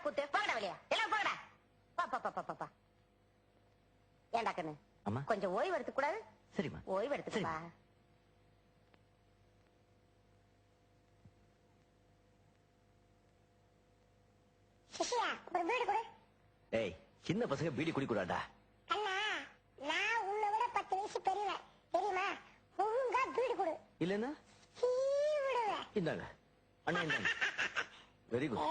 கூத்து போங்கடா வெளியா எல்லாம் போங்கடா பாப்பா ஏண்டா கண்ணு அம்மா கொஞ்சம் ஓய்வு எடுத்துக்க கூடாது சரிம்மா ஓய்வு எடுத்துக்கப்பா சிஷியா ஒரு வீடு கொடு ஏய் சின்ன பசங்க பீடி குடிக்கூடாதா அண்ணா நான் உன்னை விட 10 வயசு பெரியவன் தெரியுமா ஒழுங்கா வீடு கொடு இல்லன்னா விடுவேன் இந்தாங்க அண்ணா இந்தாங்க வெரி குட்